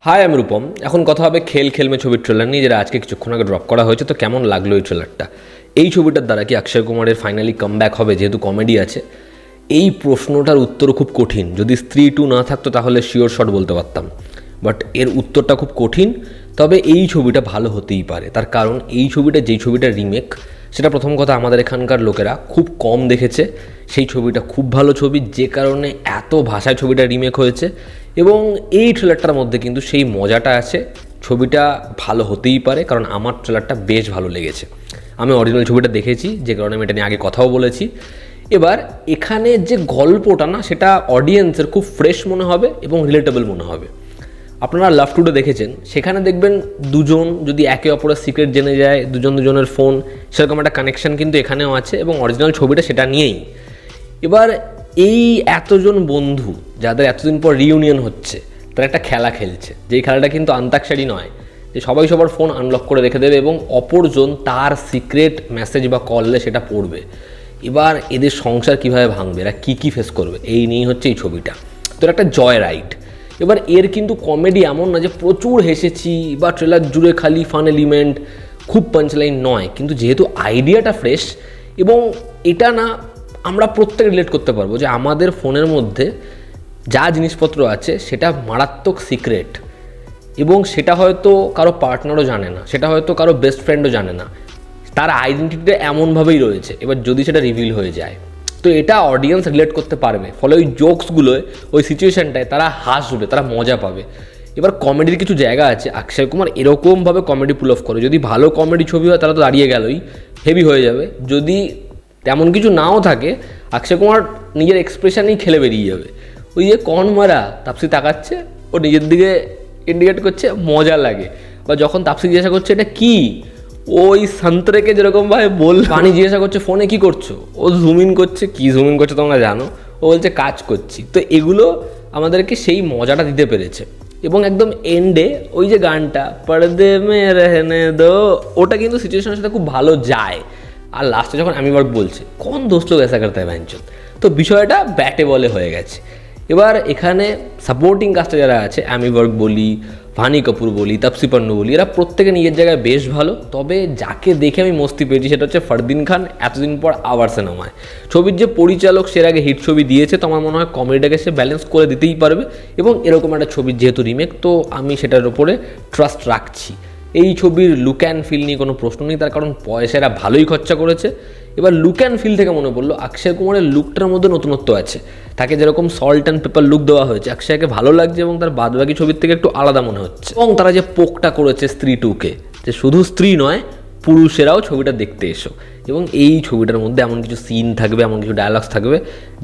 High আমি রূপম। এখন কথা হবে খেল খেলমে ছবির ট্রেলার নিয়ে, যেটা আজকে কিছুক্ষণ আগে ড্রপ করা হয়েছে। তো কেমন লাগলো এই ট্রেলারটা? এই ছবিটার দ্বারা কি অক্ষয় কুমারের ফাইনালি কামব্যাক হবে, যেহেতু কমেডি আছে? এই প্রশ্নটার উত্তর খুব কঠিন। যদি স্ত্রী 2 না থাকতো তাহলে শিওর শট বলতে পারতাম, বাট এর উত্তরটা খুব কঠিন। তবে এই ছবিটা ভালো হতেই পারে, তার কারণ এই ছবিটা যেই ছবিটা রিমেক, সেটা প্রথম কথা আমাদের এখানকার লোকেরা খুব কম দেখেছে। সেই ছবিটা খুব ভালো ছবি, যে কারণে এত ভাষায় ছবিটা রিমেক হয়েছে। এবং এই ট্রেলারটার মধ্যে কিন্তু সেই মজাটা আছে। ছবিটা ভালো হতেই পারে, কারণ আমার ট্রেলারটা বেশ ভালো লেগেছে। আমি অরিজিনাল ছবিটা দেখেছি, যে কারণে আমি এটা নিয়ে আগে কথাও বলেছি। এবার এখানে যে গল্পটা না, সেটা অডিয়েন্সের খুব ফ্রেশ মনে হবে এবং রিলেটেবল মনে হবে। আপনারা লাভ টুডে দেখেছেন, সেখানে দেখবেন দুজন যদি একে অপরের সিক্রেট জেনে যায়, দুজনের ফোন, সেরকম একটা কানেকশন কিন্তু এখানেও আছে, এবং অরিজিনাল ছবিটা সেটা নিয়েই। এবার এই এতজন বন্ধু যাদের এতদিন পর রিইউনিয়ন হচ্ছে, তারা একটা খেলা খেলছে, যেই খেলাটা কিন্তু আন্তাক্ষরী নয়, যে সবাই সবার ফোন আনলক করে রেখে দেবে এবং অপরজন তার সিক্রেট মেসেজ বা কললে সেটা পড়বে। এবার এদের সংসার কিভাবে ভাঙবে, এরা কী ফেস করবে, এই নিয়েই হচ্ছে এই ছবিটা। তো একটা জয় রাইড। এবার এর কিন্তু কমেডি এমন না যে প্রচুর হেসেছি বা ট্রেলার জুড়ে খালি ফান এলিমেন্ট, খুব পাঞ্চলাইন নয়, কিন্তু যেহেতু আইডিয়াটা ফ্রেশ এবং এটা না আমরা প্রত্যেকে রিলেট করতে পারবো যে আমাদের ফোনের মধ্যে যা জিনিসপত্র আছে সেটা মারাত্মক সিক্রেট, এবং সেটা হয়তো কারো পার্টনারও জানে না, সেটা হয়তো কারো বেস্ট ফ্রেন্ডও জানে না, তার আইডেন্টিটিটা এমনভাবেই রয়েছে। এবার যদি সেটা রিভিল হয়ে যায়, তো এটা অডিয়েন্স রিলেট করতে পারবে, ফলে ওই জোকসগুলোয়, ওই সিচুয়েশানটায় তারা হাসবে, তারা মজা পাবে। এবার কমেডির কিছু জায়গা আছে, অক্ষয় কুমার এরকমভাবে কমেডি পুল অফ করে। যদি ভালো কমেডি ছবি হয় তাহলে তো দাঁড়িয়ে গেলই, হেভি হয়ে যাবে। যদি তেমন কিছু নাও থাকে, অক্ষয় কুমার নিজের এক্সপ্রেশনেই খেলে বেরিয়ে যাবে। ওই যে কন মারা, তাপসি তাকাচ্ছে, ও নিজের দিকে ইন্ডিকেট করছে, মজা লাগে। বা যখন তাপসি জিজ্ঞাসা করছে এটা কি, ওই সন্তরেকে যেরকমভাবে পানি জিজ্ঞাসা করছে ফোনে কি করছো, ও জুম ইন করছে, কি জুম ইন করছে তোমরা জানো, ও বলছে কাজ করছি। তো এগুলো আমাদেরকে সেই মজাটা দিতে পেরেছে। এবং একদম এন্ডে ওই যে গানটা পর্দে মে রহনে দো, ওটা কিন্তু সিচুয়েশনের সাথে খুব ভালো যায়। আর লাস্টে যখন আমি ওয়ার্ক বলছে কোন দোস্ত এসা করতে হয় ব্যঞ্চন, তো বিষয়টা ব্যাটে বলে হয়ে গেছে। এবার এখানে সাপোর্টিং কাস্টে যারা আছে, আমি ওয়ার্ক বলি, ভানি কাপুর বলি, তাপসি পান্নু বলি, এরা প্রত্যেকে নিজের জায়গায় বেশ ভালো। তবে যাকে দেখে আমি মস্তি পেয়েছি সেটা হচ্ছে ফারদিন খান, এতদিন পর আবার সিনেমায়। ছবির যে পরিচালক, সের আগে হিট ছবি দিয়েছে, তো আমার মনে হয় কমেডিটাকে সে ব্যালেন্স করে দিতেই পারবে। এবং এরকম একটা ছবির যেহেতু রিমেক, তো আমি সেটার উপরে ট্রাস্ট রাখছি। এই ছবির লুক অ্যান্ড ফিল নিয়ে কোনো প্রশ্ন নেই, তার কারণ পয়সা এরা ভালোই খরচা করেছে। এবার লুক অ্যান্ড ফিল থেকে মনে পড়লো, অক্ষয় কুমারের লুকটার মধ্যে নতুনত্ব আছে। তাকে যেরকম সল্ট অ্যান্ড পেপার লুক দেওয়া হয়েছে, অক্ষয়কে ভালো লাগছে এবং তার বাদবাকি ছবির থেকে একটু আলাদা মনে হচ্ছে। এবং তারা যে পোকটা করেছে স্ত্রী 2কে, যে শুধু স্ত্রী নয়, পুরুষেরাও ছবিটা দেখতে এসো। এবং এই ছবিটার মধ্যে এমন কিছু সিন থাকবে, এমন কিছু ডায়ালগস থাকবে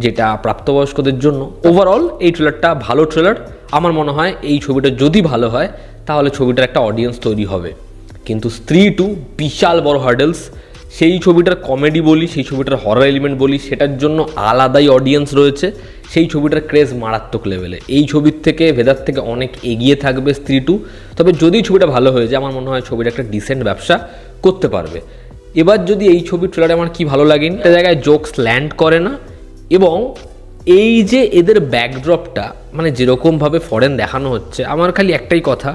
যেটা প্রাপ্তবয়স্কদের জন্য। ওভারঅল এই ট্রেলারটা ভালো ট্রেলার। আমার মনে হয় এই ছবিটা যদি ভালো হয় তাহলে ছবিটার একটা অডিয়েন্স তৈরি হবে। কিন্তু স্ত্রী 2 বিশাল বড় হার্ডেলস। সেই ছবিটার কমেডি বলি, সেই ছবিটার হরর এলিমেন্ট বলি, সেটার জন্য আলাদাই অডিয়েন্স রয়েছে। সেই ছবিটার ক্রেজ মারাত্মক লেভেলে। এই ছবির থেকে, ভেদার থেকে অনেক এগিয়ে থাকবে স্ত্রী 2। তবে যদি ছবিটা ভালো হয়ে যায়, আমার মনে হয় ছবিটা একটা ডিসেন্ট ব্যবসা করতে পারবে। এবার যদি এই ছবির ট্রেলারে আমার কি ভালো লাগেনি, একটা জায়গায় জোকস ল্যান্ড করে না। এবং এই যে এদের ব্যাকড্রপটা, মানে যেরকমভাবে ফরেন দেখানো হচ্ছে, আমার খালি একটাই কথা,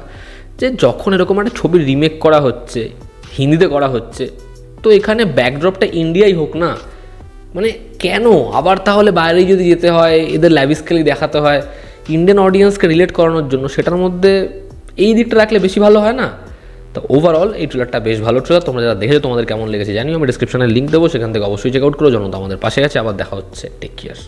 যে যখন এরকম একটা ছবির রিমেক করা হচ্ছে, হিন্দিতে করা হচ্ছে, তো এখানে ব্যাকড্রপটা ইন্ডিয়াই হোক না। মানে কেন আবার তাহলে বাইরেই যদি যেতে হয়, এদের ল্যাভিস্কেলি দেখাতে হয় ইন্ডিয়ান অডিয়েন্সকে রিলেট করানোর জন্য, সেটার মধ্যে এই দিকটা রাখলে বেশি ভালো হয় না? তো ওভারঅল এই ট্রেলারটা বেশ ভালো ট্রেলার। তোমরা যারা দেখেছো তোমাদের কেমন লেগেছে জানিও। আমি ডিসক্রিপশনে লিঙ্ক দেবো, সেখান থেকে অবশ্যই চেক আউট করো। জনতা আমাদের পাশে আছে। আবার দেখা হচ্ছে, টেক কেয়ার।